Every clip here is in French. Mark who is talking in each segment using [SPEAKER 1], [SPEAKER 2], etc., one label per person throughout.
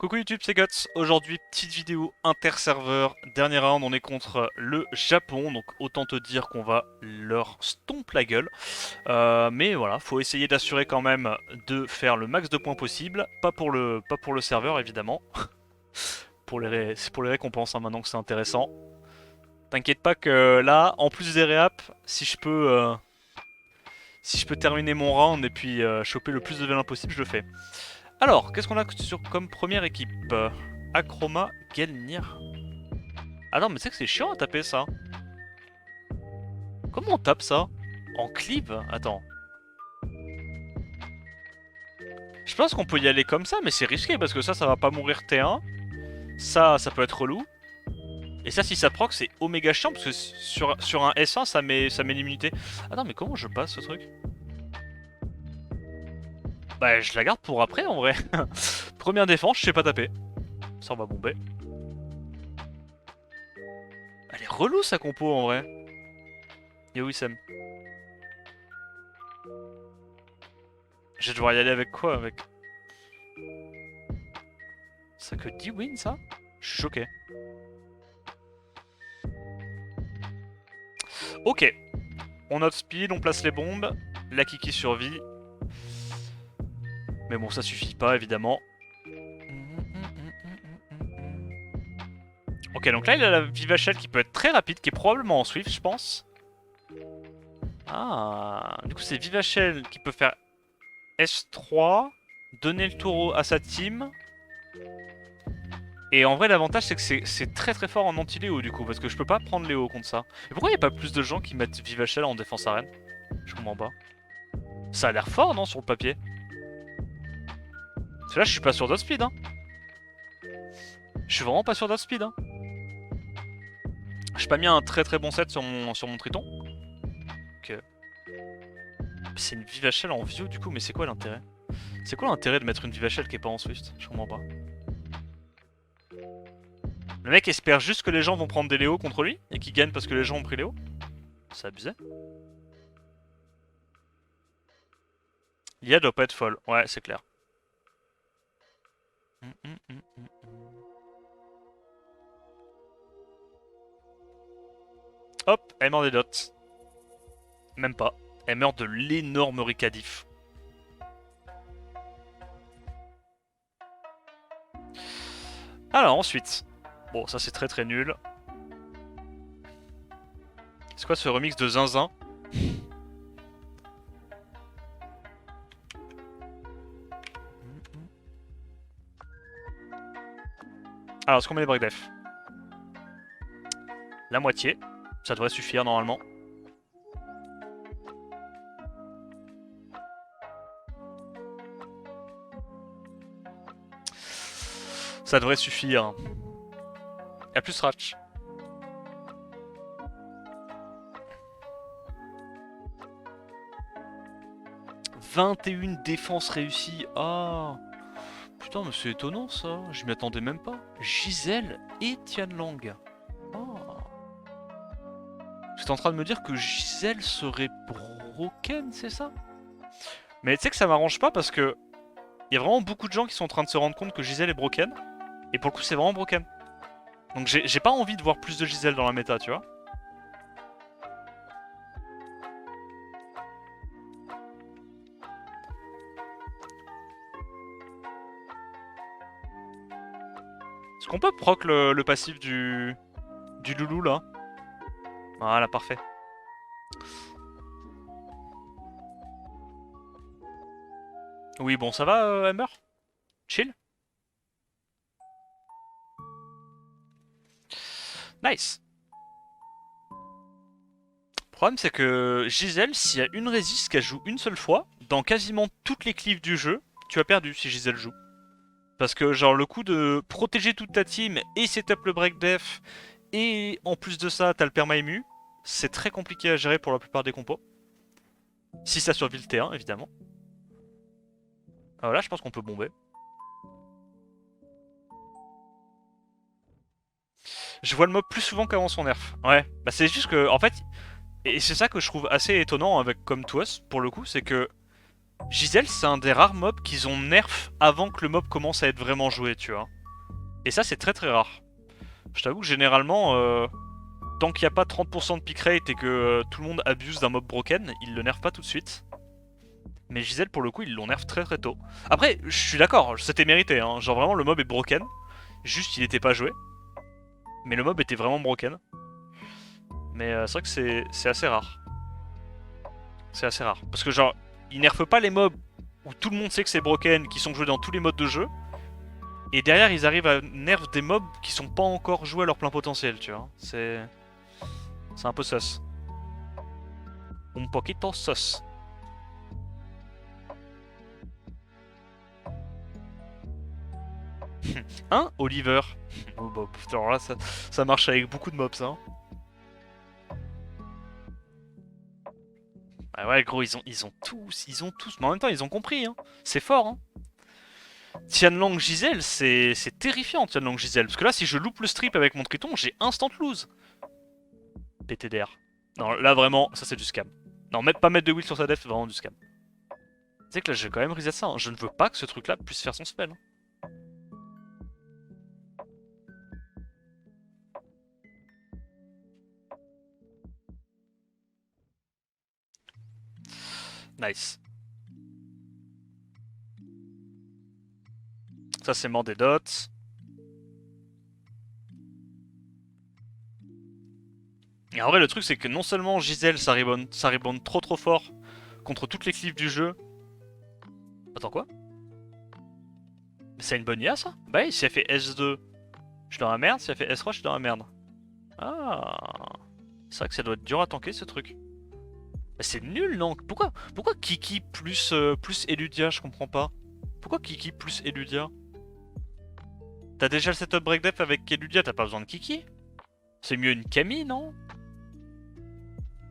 [SPEAKER 1] Coucou YouTube, c'est Guts. Aujourd'hui, petite vidéo inter-serveur. Dernier round, on est contre le Japon. Donc autant te dire qu'on va leur stomp la gueule. Mais voilà, faut essayer d'assurer quand même de faire le max de points possible. Pas pour le serveur évidemment. C'est pour les récompenses hein, maintenant que c'est intéressant. T'inquiète pas que là, en plus des réaps, si je peux terminer mon round et puis choper le plus de vélin possible, je le fais. Alors, qu'est-ce qu'on a comme première équipe? Akroma, Gelnir. Ah non, mais c'est que c'est chiant à taper ça. Comment on tape ça? En cleave? Attends. Je pense qu'on peut y aller comme ça, mais c'est risqué parce que ça va pas mourir T1. Ça peut être relou. Et ça, si ça proc, c'est oméga chiant parce que sur un S1, ça met l'immunité. Attends, mais comment je passe ce truc? Bah, je la garde pour après en vrai. Première défense, je sais pas taper. Ça, on va bomber. Elle est relou sa compo en vrai. Yo Wissem. Je vais devoir y aller avec quoi avec... Ça que 10 wins ça? Je suis choqué. Ok. On note speed, on place les bombes. La Kiki survit. Mais bon, ça suffit pas évidemment. Ok, donc là il a la Vivachel qui peut être très rapide, qui est probablement en Swift, je pense. Ah, du coup c'est Vivachel qui peut faire S3, donner le tour à sa team. Et en vrai l'avantage c'est que c'est très très fort en anti-Léo du coup, parce que je peux pas prendre Léo contre ça. Et pourquoi il n'y a pas plus de gens qui mettent Vivachel en défense arène? Je comprends pas. Ça a l'air fort non sur le papier? Parce que là je suis pas sûr d'outspeed hein. Je suis vraiment pas sûr d'outspeed hein. J'ai pas mis un très très bon set sur mon Triton. Donc, c'est une Vivachel en view du coup, mais c'est quoi l'intérêt? C'est quoi l'intérêt de mettre une Vivachel qui est pas en Swift? Je comprends pas. Le mec espère juste que les gens vont prendre des Léo contre lui et qu'il gagne parce que les gens ont pris Léo? C'est abusé. L'IA doit pas être folle, ouais c'est clair. Hop, elle meurt des dots. Même pas. Elle meurt de l'énorme Ricadif. Alors ensuite. Bon, ça c'est très très nul. C'est quoi ce remix de Zinzin? Alors, est-ce qu'on met les break def? La moitié. Ça devrait suffire normalement. Ça devrait suffire. Y'a plus Ratch. « 21 défenses réussies. Ah, putain, mais c'est étonnant ça. Je m'y attendais même pas. Giselle et Tianlang. Ah. J'étais en train de me dire que Giselle serait broken, c'est ça? Mais tu sais que ça m'arrange pas parce que il y a vraiment beaucoup de gens qui sont en train de se rendre compte que Giselle est broken. Et pour le coup, c'est vraiment broken. Donc j'ai pas envie de voir plus de Giselle dans la méta, tu vois. Est-ce qu'on peut proc le passif du loulou là? Voilà, parfait. Oui, bon, ça va, Ember? Chill? Nice. Le problème, c'est que Giselle, s'il y a une résiste qu'elle joue une seule fois, dans quasiment toutes les cleaves du jeu, tu as perdu si Giselle joue. Parce que, genre, le coup de protéger toute ta team et setup le break def, et en plus de ça, t'as le perma ému, c'est très compliqué à gérer pour la plupart des compos. Si ça survit le T1, évidemment. Alors là, je pense qu'on peut bomber. Je vois le mob plus souvent qu'avant son nerf. Ouais, bah c'est juste que, en fait, et c'est ça que je trouve assez étonnant avec Come To Us, pour le coup, c'est que Giselle, c'est un des rares mobs qu'ils ont nerf avant que le mob commence à être vraiment joué, tu vois. Et ça, c'est très très rare. Je t'avoue que généralement, tant qu'il n'y a pas 30% de pick rate et que tout le monde abuse d'un mob broken, ils le nerfent pas tout de suite. Mais Giselle, pour le coup, ils l'ont nerf très très tôt. Après, je suis d'accord, c'était mérité. Hein. Genre vraiment, le mob est broken. Juste, il était pas joué. Mais le mob était vraiment broken. Mais c'est vrai que c'est assez rare. C'est assez rare. Parce que genre, ils nerfent pas les mobs où tout le monde sait que c'est broken, qui sont joués dans tous les modes de jeu. Et derrière, ils arrivent à nerf des mobs qui sont pas encore joués à leur plein potentiel, tu vois. C'est un peu sauce. Un poquito sauce. Hein, Oliver? Oh bah putain, alors là, ça marche avec beaucoup de mobs, hein. Ah ouais, gros, ils ont tous. Mais en même temps, ils ont compris, hein. C'est fort, hein. Tianlang Giselle, c'est terrifiant, Tianlang Giselle. Parce que là, si je loupe le strip avec mon triton, j'ai instant lose. PTDR. Non, là, vraiment, ça, c'est du scam. Non, pas mettre de wheel sur sa def, c'est vraiment du scam. Tu sais que là, j'ai quand même reset ça. Hein. Je ne veux pas que ce truc-là puisse faire son spell. Hein. Nice. Ça, c'est mort des dots. Et en vrai, le truc, c'est que non seulement Giselle, ça rebound trop trop fort contre toutes les cliffs du jeu. Attends, quoi? C'est une bonne IA, ça? Bah oui, si elle fait S2, je suis dans la merde. Si elle fait S3, je suis dans la merde. Ah. C'est vrai que ça doit être dur à tanker, ce truc. Mais c'est nul, non? Pourquoi Kiki plus Eludia? Je comprends pas. Pourquoi Kiki plus Eludia? T'as déjà le setup break def avec Eludia, t'as pas besoin de Kiki? C'est mieux une Camille, non?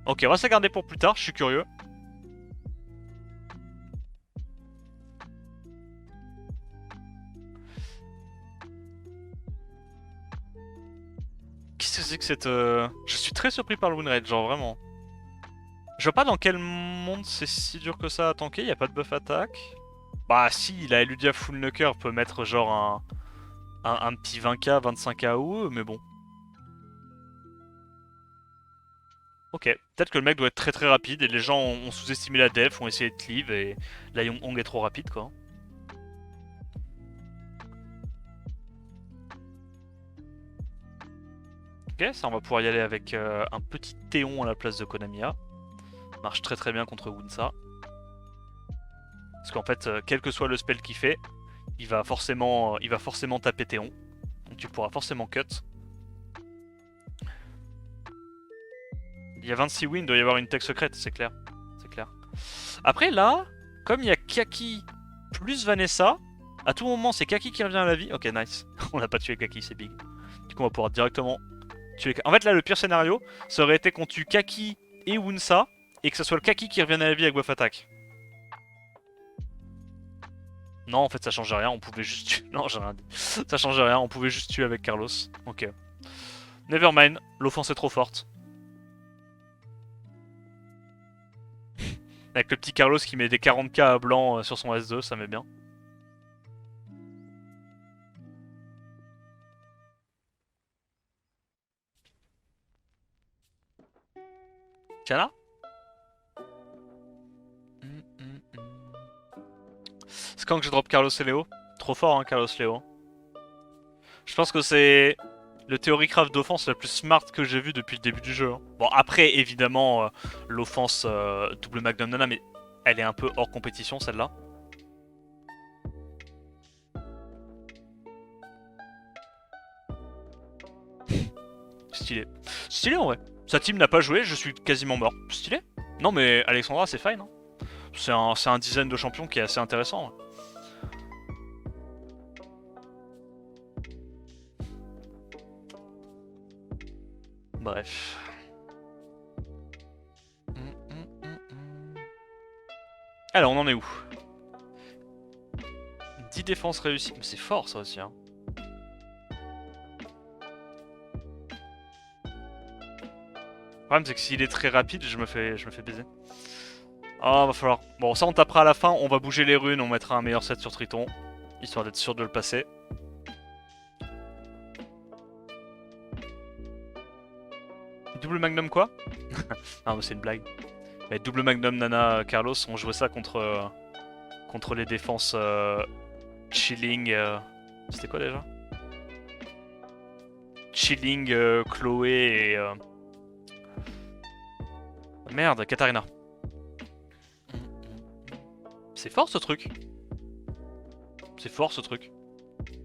[SPEAKER 1] Ok, on va se la garder pour plus tard, je suis curieux. Qu'est-ce que c'est que cette... Je suis très surpris par le win rate, genre vraiment. Je vois pas dans quel monde c'est si dur que ça à tanker, y a pas de buff attaque. Bah si, la Eludia full knocker peut mettre genre un petit 20k, 25k ou mais bon. Ok, peut-être que le mec doit être très très rapide et les gens ont sous-estimé la def, ont essayé de cleave et la Hong est trop rapide quoi. Ok, ça on va pouvoir y aller avec un petit Théon à la place de Konamiya. Marche très très bien contre Wunsa. Parce qu'en fait, quel que soit le spell qu'il fait, il va forcément taper Théon. Donc tu pourras forcément cut. Il y a 26 wins, il doit y avoir une tech secrète, c'est clair. C'est clair. Après là, comme il y a Kaki plus Vanessa, à tout moment c'est Kaki qui revient à la vie. Ok, nice. On n'a pas tué Kaki, c'est big. Du coup, on va pouvoir directement tuer Kaki. En fait, là, le pire scénario, ça aurait été qu'on tue Kaki et Wunsa, et que ce soit le Kaki qui revienne à la vie avec buff attack. Non, en fait, ça changeait rien, on pouvait juste tuer. Non, j'ai rien dit. Ça changeait rien, on pouvait juste tuer avec Carlos. Ok. Nevermind, l'offense est trop forte. Avec le petit Carlos qui met des 40k à blanc sur son S2, ça met bien. Tiens là. C'est quand que je drop Carlos et Léo? Trop fort, hein, Carlos Léo. Je pense que c'est le Theorycraft d'offense la plus smart que j'ai vu depuis le début du jeu. Hein. Bon, après, évidemment, l'offense double Magnum Nana, mais elle est un peu hors compétition, celle-là. Stylé. Stylé, en vrai. Sa team n'a pas joué, je suis quasiment mort. Stylé. Non, mais Alexandra, c'est fine. Hein. C'est un design de champion qui est assez intéressant. Hein. Bref. Alors, on en est où? 10 défenses réussies. Mais c'est fort, ça aussi. Hein. Le problème, c'est que s'il est très rapide, je me fais baiser. Ah, va falloir... Bon, ça, on tapera à la fin. On va bouger les runes. On mettra un meilleur set sur Triton. Histoire d'être sûr de le passer. Double Magnum quoi? Ah, mais c'est une blague. Mais double Magnum Nana Carlos, on jouait ça contre les défenses Chilling. C'était quoi déjà? Chilling, Chloé et. Merde, Katarina. C'est fort ce truc. C'est fort ce truc.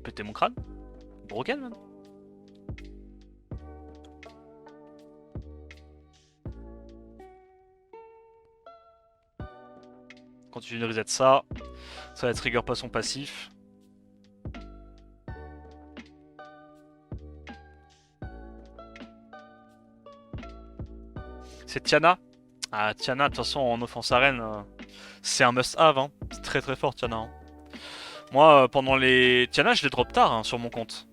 [SPEAKER 1] Péter mon crâne. Broken même. Continue de reset ça. Ça va trigger pas son passif. C'est Tiana. Ah, Tiana, de toute façon, en offense arène, c'est un must-have. Hein. C'est très très fort, Tiana. Hein. Moi, pendant les... Tiana, je l'ai drop tard hein, sur mon compte.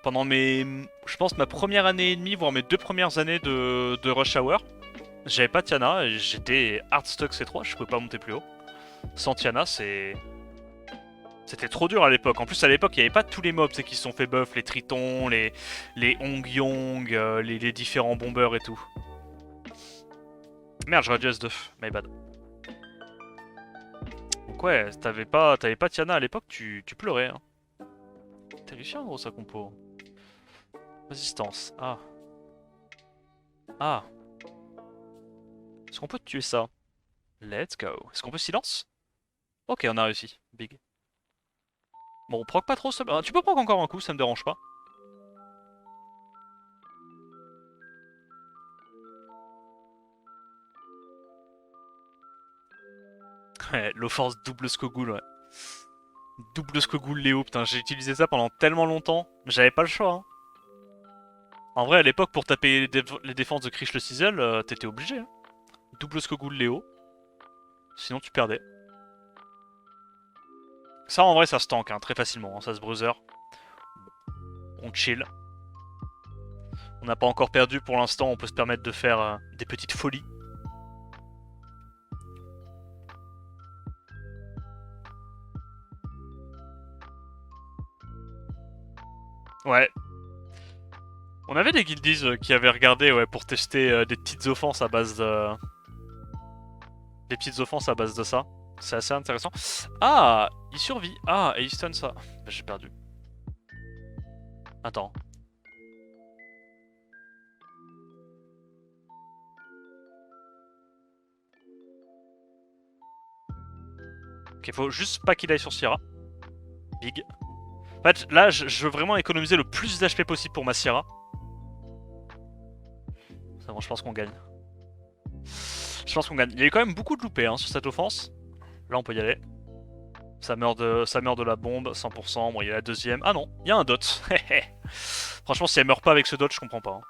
[SPEAKER 1] Pendant mes... Je pense ma première année et demie, voire mes 2 premières années de Rush Hour, j'avais pas Tiana, et j'étais hard stuck C3, je pouvais pas monter plus haut. Sans Tiana, c'était trop dur à l'époque. En plus, à l'époque, il n'y avait pas tous les mobs qui se sont fait buff, les Tritons, les Hong-Yong, les différents bombers et tout. Merde, j'aurais dû S2, my bad. Donc ouais, t'avais pas Tiana à l'époque, tu pleurais. Hein. Terrifiant gros sa compo. Résistance, ah. Ah. Est-ce qu'on peut tuer ça? Let's go. Est-ce qu'on peut silence? Ok, on a réussi. Big. Bon, on proc pas trop ce... tu peux proc encore un coup, ça me dérange pas. Ouais, l'offense double Skogul, ouais. Double Skogul Léo, putain, j'ai utilisé ça pendant tellement longtemps. J'avais pas le choix, hein. En vrai, à l'époque, pour taper les défenses de Krish le Sizzle, t'étais obligé. Hein. Double Skogul Léo. Sinon, tu perdais. Ça, en vrai, ça se tank, hein, très facilement. Hein, ça se bruiser. On chill. On n'a pas encore perdu pour l'instant, on peut se permettre de faire des petites folies. Ouais. On avait des guildies qui avaient regardé ouais, pour tester des petites offenses à base de... Des petites offenses à base de ça. C'est assez intéressant. Ah, il survit. Ah, et il stun ça. Bah, j'ai perdu. Attends. Ok, faut juste pas qu'il aille sur Sierra. Big. En fait, là, je veux vraiment économiser le plus d'HP possible pour ma Sierra. C'est bon, je pense qu'on gagne. Je pense qu'on gagne. Il y a eu quand même beaucoup de loupés hein, sur cette offense. Là, on peut y aller. Ça meurt de la bombe, 100%. Bon, il y a la deuxième. Ah non, il y a un dot. Franchement, si elle meurt pas avec ce dot, je comprends pas. Hein.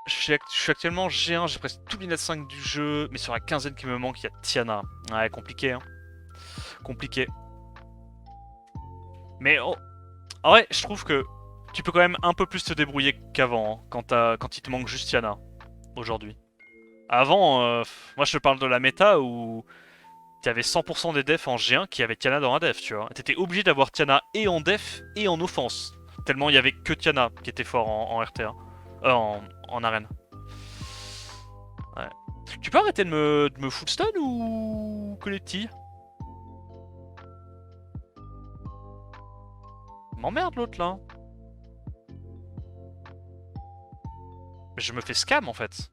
[SPEAKER 1] Je suis actuellement G1, j'ai presque tout l'inet 5 du jeu, mais sur la quinzaine qui me manque, il y a Tiana. Ouais, compliqué, hein. Compliqué. Mais oh, en vrai, je trouve que tu peux quand même un peu plus te débrouiller qu'avant, hein, quand il te manque juste Tiana, aujourd'hui. Avant, moi je te parle de la méta où tu avais 100% des defs en G1 qui avaient Tiana dans un def, tu vois. T'étais obligé d'avoir Tiana et en def et en offense. Tellement il y avait que Tiana qui était fort en RTA. En arène. Ouais. Tu peux arrêter de me full stun ou que les petits m'emmerde l'autre là. Mais je me fais scam en fait.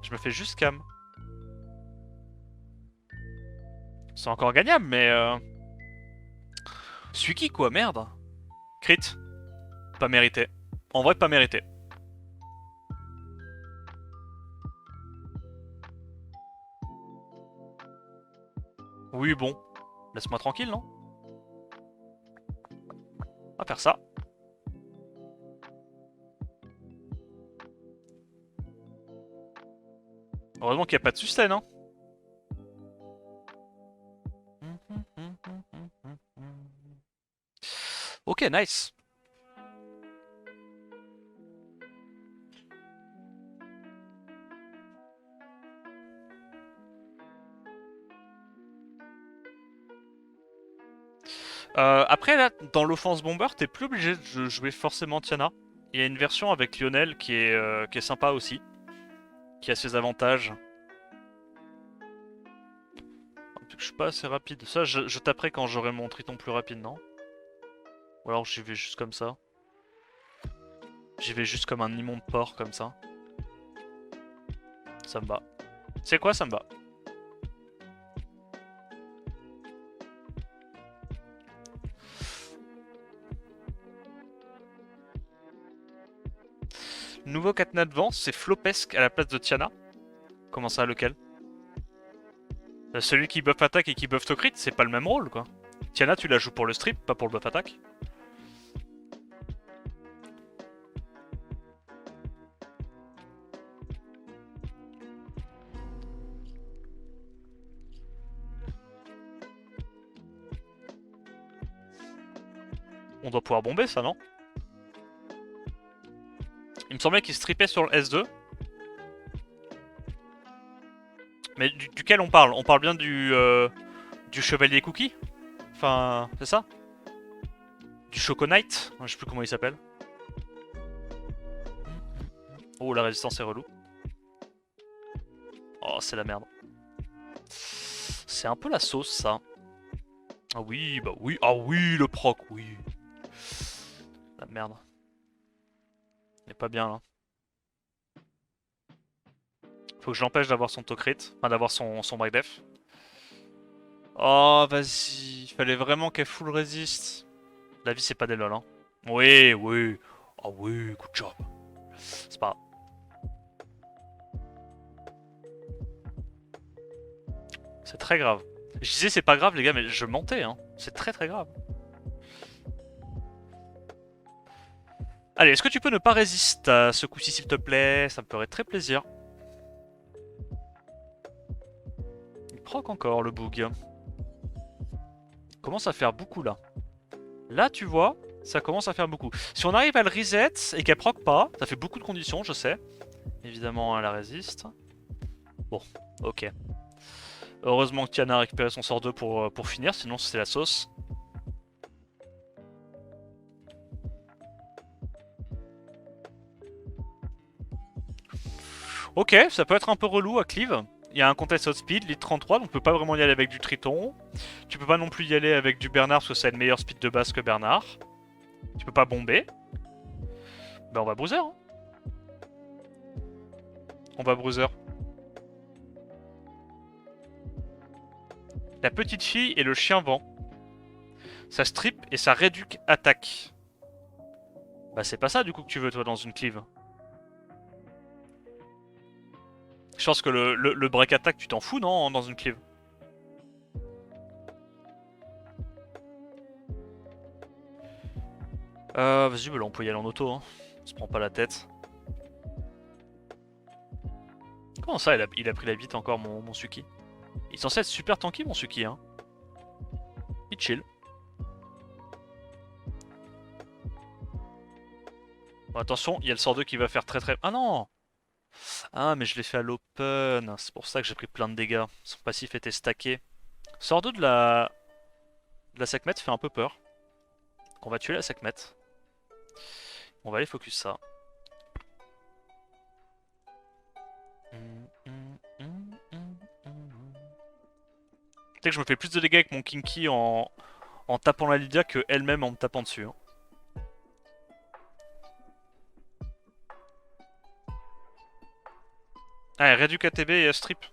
[SPEAKER 1] Je me fais juste scam. C'est encore gagnable mais Suiki quoi, merde. Crit. Pas mérité. En vrai pas mérité. Oui bon. Laisse-moi tranquille non. On va faire ça. Heureusement qu'il n'y a pas de sustain hein. Ok, nice. Après, là, dans l'offense bomber, t'es plus obligé de jouer forcément Tiana. Il y a une version avec Lionel qui est sympa aussi. Qui a ses avantages. Je suis pas assez rapide. Ça, je taperai quand j'aurai mon triton plus rapide, non? Ou alors j'y vais juste comme ça. J'y vais juste comme un immonde porc, comme ça. Ça me va. C'est quoi, ça me va? Nouveau Katna de vent, c'est Flopesque à la place de Tiana. Comment ça, lequel? Celui qui buff attaque et qui buff to crit, c'est pas le même rôle, quoi. Tiana, tu la joues pour le strip, pas pour le buff attaque. On doit pouvoir bomber ça, non? Il me semblait qu'il strippait sur le S2. Mais duquel on parle? On parle bien du chevalier cookie? Enfin, c'est ça? Du Choco Knight? Je sais plus comment il s'appelle. Oh, la résistance est relou. Oh, c'est la merde. C'est un peu la sauce, ça. Ah oui, bah oui. Ah oui, le proc, oui. La merde. Il est pas bien, là. Faut que je l'empêche d'avoir son Tocrit. Enfin, d'avoir son break def. Oh, vas-y. Il fallait vraiment qu'elle full résiste. La vie, c'est pas des lol, hein. Oui, oui. Ah oui, good job. C'est pas grave. C'est très grave. Je disais c'est pas grave, les gars, mais je mentais, hein. C'est très très grave. Allez, est-ce que tu peux ne pas résister à ce coup-ci, s'il te plaît? Ça me ferait très plaisir. Il proc encore, le bug. Commence à faire beaucoup, là. Là, tu vois, ça commence à faire beaucoup. Si on arrive à le reset et qu'elle proc pas, ça fait beaucoup de conditions, je sais. Évidemment, elle la résiste. Bon, ok. Heureusement que Tiana a récupéré son sort 2 pour finir, sinon c'est la sauce. Ok, ça peut être un peu relou à cleave. Il y a un contest outspeed, lead 33, donc on peut pas vraiment y aller avec du Triton. Tu peux pas non plus y aller avec du Bernard parce que ça a le meilleur speed de base que Bernard. Tu peux pas bomber. Ben on va bruiser, hein. On va bruiser. La petite fille et le chien vent. Ça strip et ça réduque attaque. Bah c'est pas ça du coup que tu veux toi dans une cleave. Je pense que le break attack tu t'en fous non dans une cleave. Vas-y bah là on peut y aller en auto hein. On se prend pas la tête. Comment ça il a pris la bite encore mon Suki? Il est censé être super tanky mon Suki hein. Il chill. Bon, attention, il y a le sort 2 qui va faire très très... Ah non! Ah mais je l'ai fait à l'open. C'est pour ça que j'ai pris plein de dégâts. Son passif était stacké. Sort 2 de la Sekhmet fait un peu peur. On va tuer la Sekhmet. On va aller focus ça. Peut-être que je me fais plus de dégâts avec mon Kinky en tapant la Lydia que elle-même en me tapant dessus. Hein. Ah, elle réduit KTB et elle strip.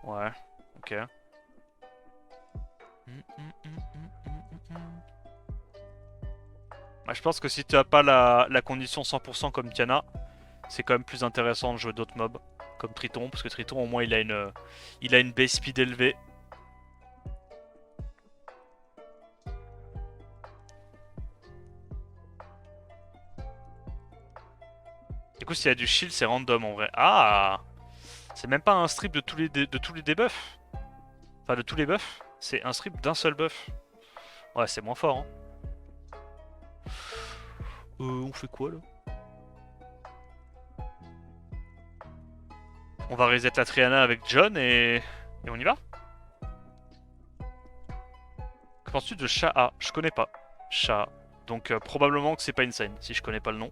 [SPEAKER 1] Ouais, ok. Bah, je pense que si tu as pas la condition 100% comme Tiana, c'est quand même plus intéressant de jouer d'autres mobs comme Triton, parce que Triton au moins il a une base speed élevée. Du coup s'il y a du shield c'est random en vrai. Ah, c'est même pas un strip de tous les debuffs. Enfin de tous les buffs, c'est un strip d'un seul buff. Ouais c'est moins fort hein. On fait quoi là? On va reset la Triana avec John et on y va. Que penses-tu de Shaa? Je connais pas. Shaa. Donc probablement que c'est pas insane, si je connais pas le nom.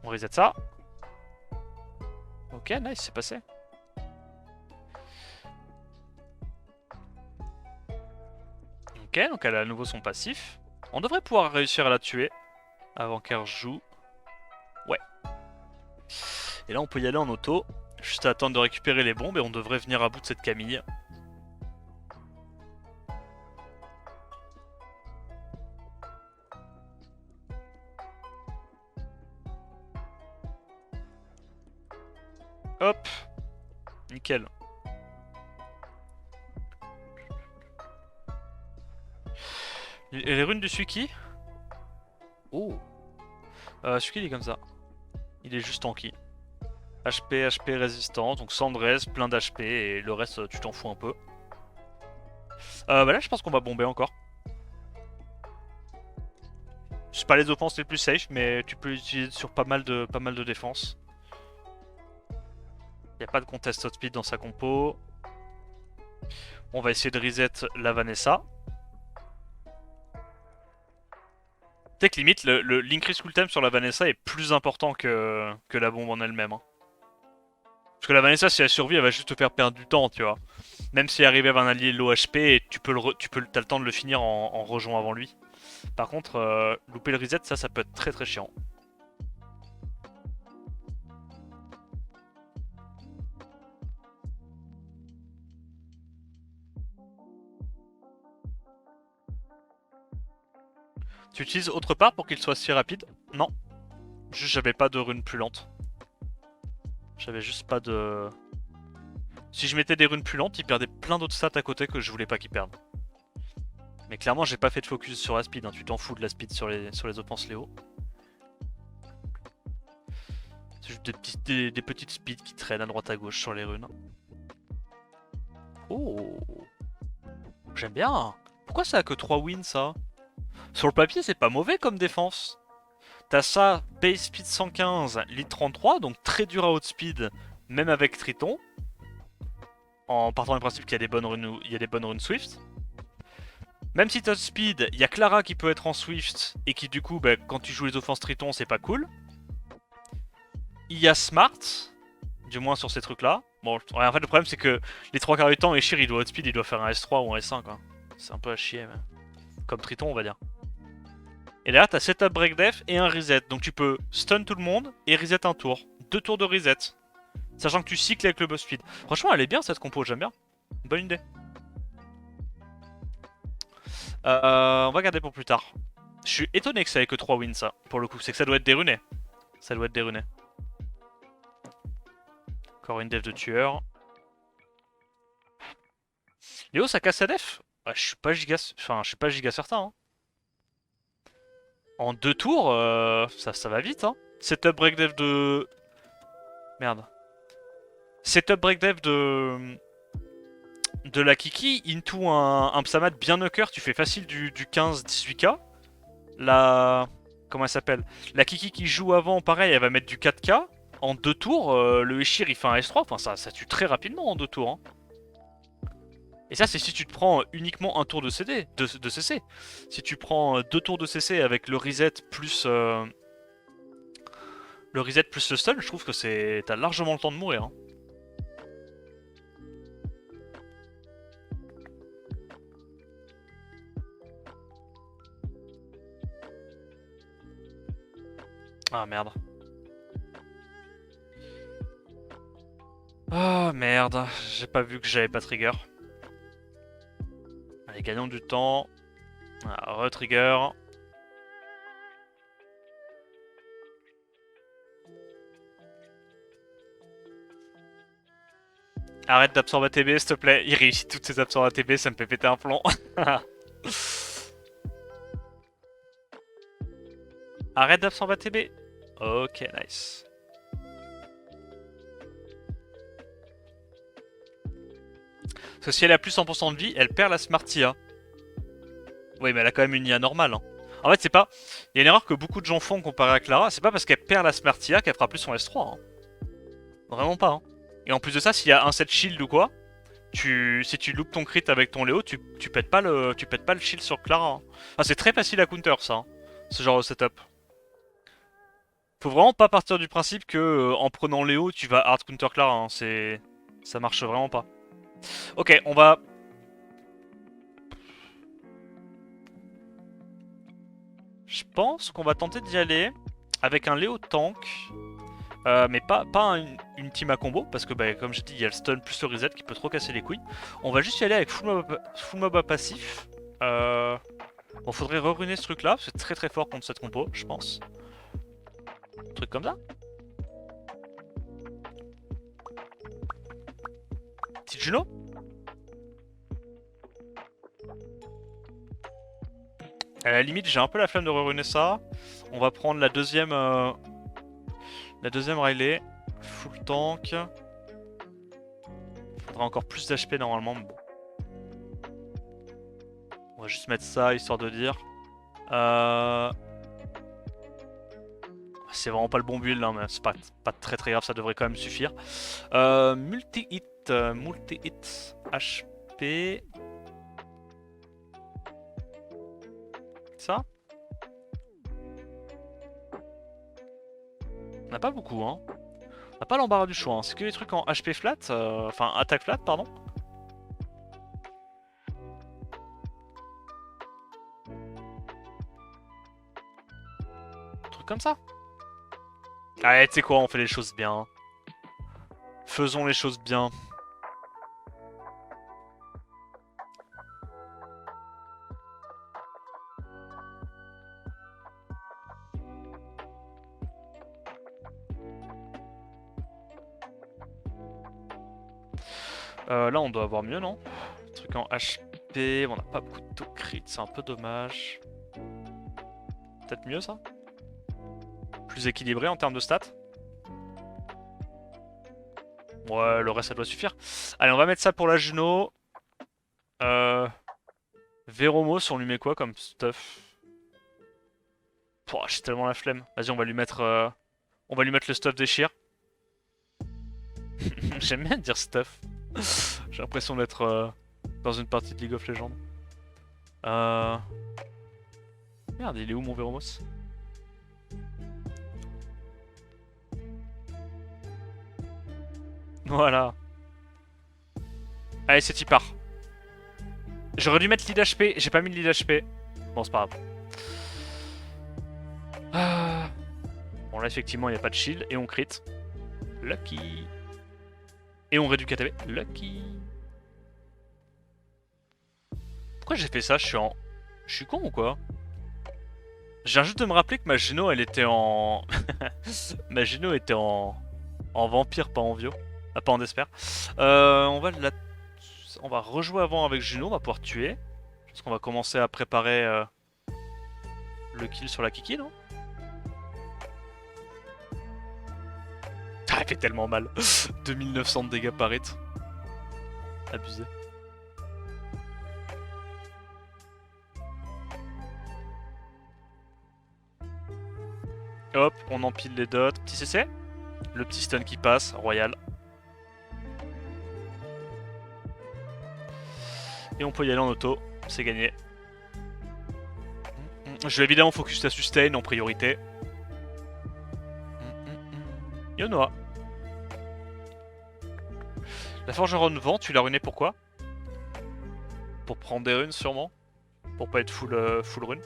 [SPEAKER 1] On reset ça. Ok, nice, c'est passé. Ok, donc elle a à nouveau son passif. On devrait pouvoir réussir à la tuer avant qu'elle joue. Ouais. Et là, on peut y aller en auto. Juste à attendre de récupérer les bombes et on devrait venir à bout de cette Camille. Hop. Nickel. Et les runes du Suki? Oh. Suki il est comme ça. Il est juste tanky. HP, HP résistant, donc sans de res, plein d'HP et le reste tu t'en fous un peu. Bah là je pense qu'on va bomber encore. C'est pas les offenses les plus safe mais tu peux l'utiliser sur pas mal de défenses. Y a pas de contest outspeed dans sa compo. On va essayer de reset la Vanessa. Tu sais que limite l'increase cooltime sur la Vanessa est plus important que la bombe en elle-même. Hein. Parce que la Vanessa, si elle survit, elle va juste te faire perdre du temps, tu vois. Même si arrivé avec un allié low HP, t'as le temps de le finir en rejoint avant lui. Par contre, louper le reset, ça peut être très très chiant. Tu utilises autre part pour qu'il soit si rapide? Non. Juste j'avais pas de runes plus lentes. J'avais juste pas de... Si je mettais des runes plus lentes, il perdait plein d'autres stats à côté que je voulais pas qu'il perde. Mais clairement, j'ai pas fait de focus sur la speed, hein. Tu t'en fous de la speed sur les offenses Léo. C'est juste des petites speeds qui traînent à droite à gauche sur les runes. Oh, j'aime bien. Pourquoi ça a que 3 wins ça? Sur le papier, c'est pas mauvais comme défense. T'as ça, base speed 115, lead 33, donc très dur à outspeed, même avec Triton. En partant du principe qu'il y a des bonnes runes Swift. Même si t'as speed, il y a Clara qui peut être en Swift et qui du coup, bah, quand tu joues les offenses Triton, c'est pas cool. Il y a Smart, du moins sur ces trucs-là. Bon, en fait, le problème c'est que les 3 quarts du temps, Eshir il doit outspeed, il doit faire un S3 ou un S1 quoi. C'est un peu à chier, mais... comme Triton, on va dire. Et là, t'as setup break def et un reset. Donc tu peux stun tout le monde et reset un tour. 2 tours de reset. Sachant que tu cycles avec le boss speed. Franchement, elle est bien cette compo, j'aime bien. Bonne idée. On va garder pour plus tard. Je suis étonné que ça ait que 3 wins, ça, pour le coup. C'est que ça doit être déruné. Ça doit être déruné. Encore une def de tueur. Léo, ça casse sa def? Ouais, je suis pas giga certain. Hein. En 2 tours, ça va vite. Hein. Setup break def de... Merde. Setup break def de la Kiki into un Psamat bien knocker, tu fais facile du 15-18k. La... Comment elle s'appelle? La Kiki qui joue avant, pareil, elle va mettre du 4k. En 2 tours, le Eshir il fait un S3, enfin ça tue très rapidement en 2 tours. Hein. Et ça c'est si tu te prends uniquement un tour de CC. Si tu prends 2 tours de CC avec le reset plus... le stun, je trouve que t'as largement le temps de mourir. Hein. Ah merde. Ah merde, j'ai pas vu que j'avais pas trigger. Allez, gagnons du temps. Ah, re-trigger. Arrête d'absorber ATB s'il te plaît. Il réussit toutes ses absorbes ATB, ça me fait péter un plomb. Arrête d'absorber ATB. Ok, nice. Parce que si elle a plus 100% de vie, elle perd la Smartia. Oui, mais elle a quand même une IA normale. Hein. En fait, c'est pas... Il y a une erreur que beaucoup de gens font comparé à Clara. C'est pas parce qu'elle perd la Smartia qu'elle fera plus son S3. Hein. Vraiment pas. Hein. Et en plus de ça, s'il y a un set shield ou quoi, Si tu loupes ton crit avec ton Léo, tu pètes pas le shield sur Clara. Hein. Enfin, c'est très facile à counter ça, hein, ce genre de setup. Faut vraiment pas partir du principe que en prenant Léo, tu vas hard counter Clara. Hein. Ça marche vraiment pas. Ok, on va. Je pense qu'on va tenter d'y aller avec un Léo tank. Mais pas une team à combo, parce que bah, comme j'ai dit, il y a le stun plus le reset qui peut trop casser les couilles. On va juste y aller avec full mob à passif. Bon, faudrait re-runer ce truc là, c'est très très fort contre cette compo, je pense. Un truc comme ça. Petite Juno. À la limite, j'ai un peu la flemme de re-runer ça. On va prendre la deuxième Riley. Full tank. Faudra encore plus d'HP normalement, mais bon. On va juste mettre ça, histoire de dire. C'est vraiment pas le bon build, hein, mais c'est pas très très grave, ça devrait quand même suffire. Multi-hit, HP. Ça on n'a pas beaucoup, hein. On n'a pas l'embarras du choix, hein. C'est que les trucs en HP flat, enfin attaque flat, pardon. Un truc comme ça. Allez, tu sais quoi, on fait les choses bien. Faisons les choses bien. Là, on doit avoir mieux, non? Truc en HP, on n'a pas beaucoup de crit, c'est un peu dommage. Peut-être mieux, ça? Plus équilibré en termes de stats? Ouais, le reste, ça doit suffire. Allez, on va mettre ça pour la Juno. Véromos, on lui met quoi comme stuff? J'ai tellement la flemme. Vas-y, on va lui mettre le stuff déchire. J'aime bien dire stuff. J'ai l'impression d'être dans une partie de League of Legends. Merde, il est où mon Véromos? Voilà. Allez, c'est y part. J'aurais dû mettre lead HP, j'ai pas mis le lead HP. Bon, c'est pas grave. Bon, là, effectivement, il n'y a pas de shield et on crit. Lucky. Et on réduit KTB. Lucky. Pourquoi j'ai fait ça? Je suis con ou quoi? Je viens juste de me rappeler que ma Geno, elle était en... ma Geno était en vampire, pas en Vio. Ah, pas en Desper. On va rejouer avant avec Juno, on va pouvoir tuer. Je pense qu'on va commencer à préparer le kill sur la Kiki, non? Ah, elle fait tellement mal. 2900 de dégâts par hit. Abusé. Hop, on empile les dots. Petit CC. Le petit stun qui passe, royal. Et on peut y aller en auto, c'est gagné. Je vais évidemment focus la sustain en priorité. Yonoa. La forgeronne vent, tu l'as runé pourquoi? Pour prendre des runes sûrement? Pour pas être full rune?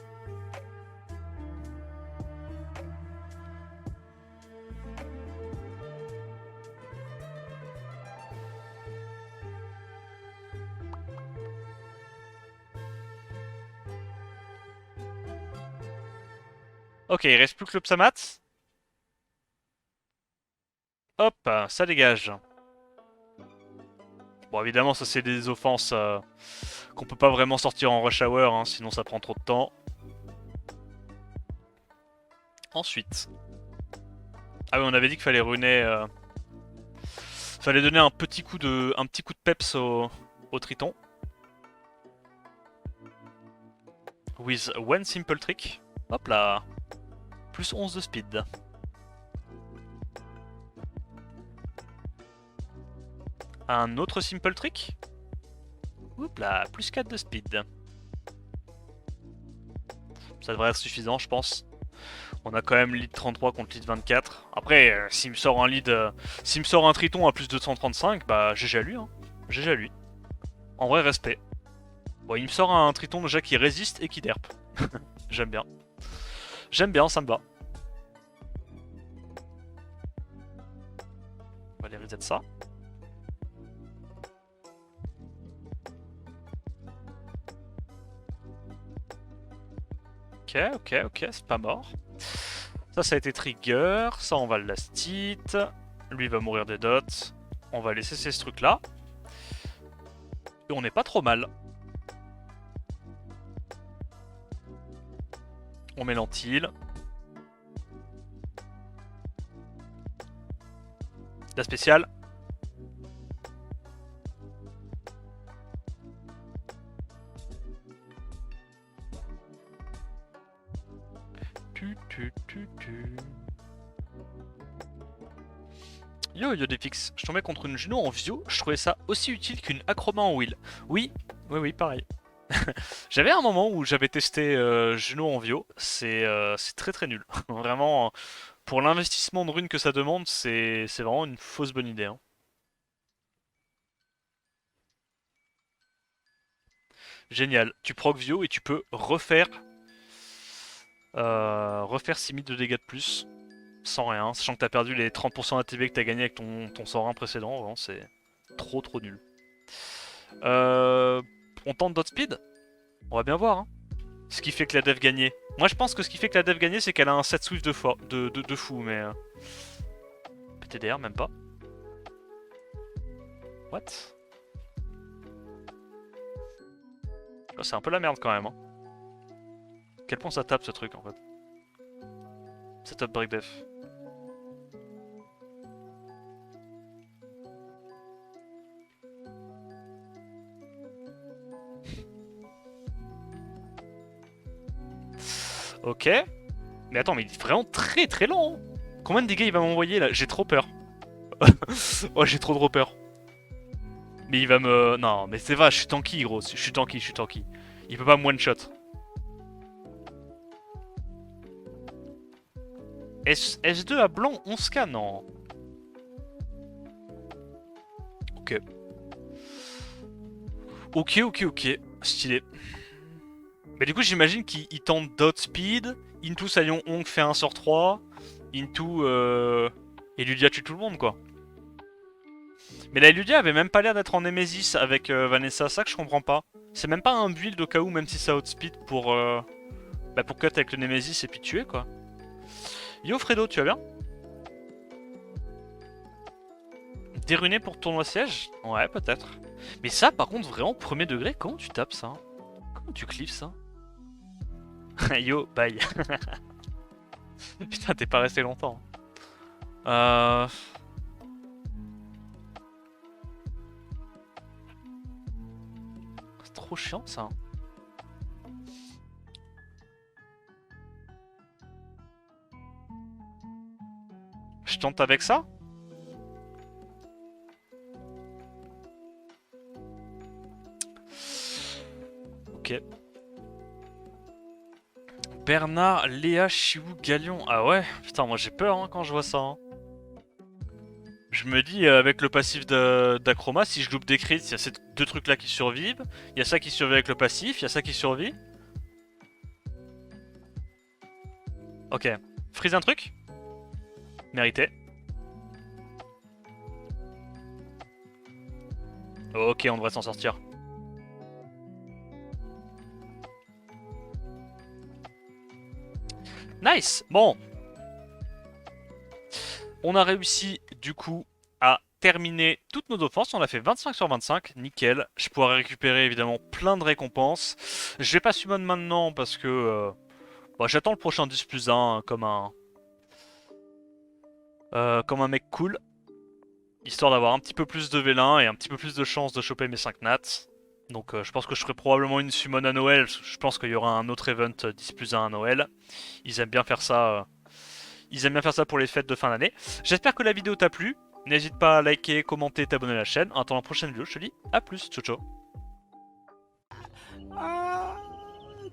[SPEAKER 1] Ok, il reste plus que le Psamat. Hop, ça dégage. Bon, évidemment, ça c'est des offenses qu'on peut pas vraiment sortir en rush hour, hein, sinon ça prend trop de temps. Ensuite. Ah oui, on avait dit qu'il fallait runer... fallait donner un petit coup de peps au Triton. With one simple trick. Hop là. Plus 11 de speed. Un autre simple trick. Oups là, plus 4 de speed. Ça devrait être suffisant, je pense. On a quand même lead 33 contre lead 24. Après, s'il me sort un lead... s'il me sort un triton à plus de 135, bah GG à lui, hein. GG à lui. En vrai, respect. Bon, il me sort un triton déjà qui résiste et qui derp. J'aime bien. J'aime bien, ça me va. On va aller reset ça. Ok, c'est pas mort. Ça a été trigger. Ça, on va le last hit. Lui va mourir des dots. On va laisser ces trucs là. Et on n'est pas trop mal. On met l'antil. La spéciale. Yo Yodefix, je tombais contre une Juno en Vio, je trouvais ça aussi utile qu'une Acroma en Wheel. Oui, pareil. J'avais un moment où j'avais testé Juno en Vio, c'est très nul. Vraiment, pour l'investissement de runes que ça demande, c'est vraiment une fausse bonne idée. Hein. Génial, tu proc Vio et tu peux refaire 6000 de dégâts de plus. Sans rien, sachant que t'as perdu les 30% d'ATB que t'as gagné avec ton sort 1 précédent, vraiment c'est trop nul. On tente d'autres speed. On va bien voir. Hein. Ce qui fait que la dev gagnait. Moi je pense que ce qui fait que la dev gagnait c'est qu'elle a un set swift de fou, mais... PTDR même pas. What? Oh, c'est un peu la merde quand même. Hein. Quel point ça tape ce truc en fait? Ça tape break def. Ok. Mais attends, mais il est vraiment très lent. Hein. Combien de dégâts il va m'envoyer là? J'ai trop peur. Oh, j'ai trop peur. Mais il va me... Non, mais c'est vrai, je suis tanky, gros. Je suis tanky. Il peut pas me one-shot. S2 à blanc, 11k, non. Ok. Ok. Stylé. Mais du coup, j'imagine qu'il tente dot speed, into Sayon Hong fait 1 sur 3, into Eludia tue tout le monde, quoi. Mais la Eludia avait même pas l'air d'être en Nemesis avec Vanessa, ça que je comprends pas. C'est même pas un build au cas où, même si ça outspeed pour cut avec le Nemesis et puis tuer, quoi. Yo Fredo, tu vas bien? Déruné pour tournoi siège? Ouais, peut-être. Mais ça, par contre, vraiment, premier degré, comment tu tapes ça? Comment tu cliffes ça? Yo, bye. Putain, t'es pas resté longtemps. C'est trop chiant ça. Je tente avec ça? Ok. Bernard, Léa, Chiou, Galion. Ah ouais? Putain, moi j'ai peur hein, quand je vois ça. Hein. Je me dis, avec le passif d'Acroma, si je loupe des crits, il y a ces deux trucs là qui survivent. Il y a ça qui survit avec le passif, il y a ça qui survit. Ok. Freeze un truc? Mérité. Ok, on devrait s'en sortir. Nice. Bon. On a réussi, du coup, à terminer toutes nos offenses. On a fait 25 sur 25. Nickel. Je pourrais récupérer, évidemment, plein de récompenses. Je vais pas summon maintenant parce que... j'attends le prochain 10+1 comme un mec cool. Histoire d'avoir un petit peu plus de vélin et un petit peu plus de chance de choper mes 5 nats. Donc je pense que je ferai probablement une summon à Noël. Je pense qu'il y aura un autre event 10+1 à Noël. Ils aiment bien faire ça. Ils aiment bien faire ça pour les fêtes de fin d'année. J'espère que la vidéo t'a plu. N'hésite pas à liker, commenter, t'abonner à la chaîne. En attendant la prochaine vidéo, je te dis à plus. Ciao ciao.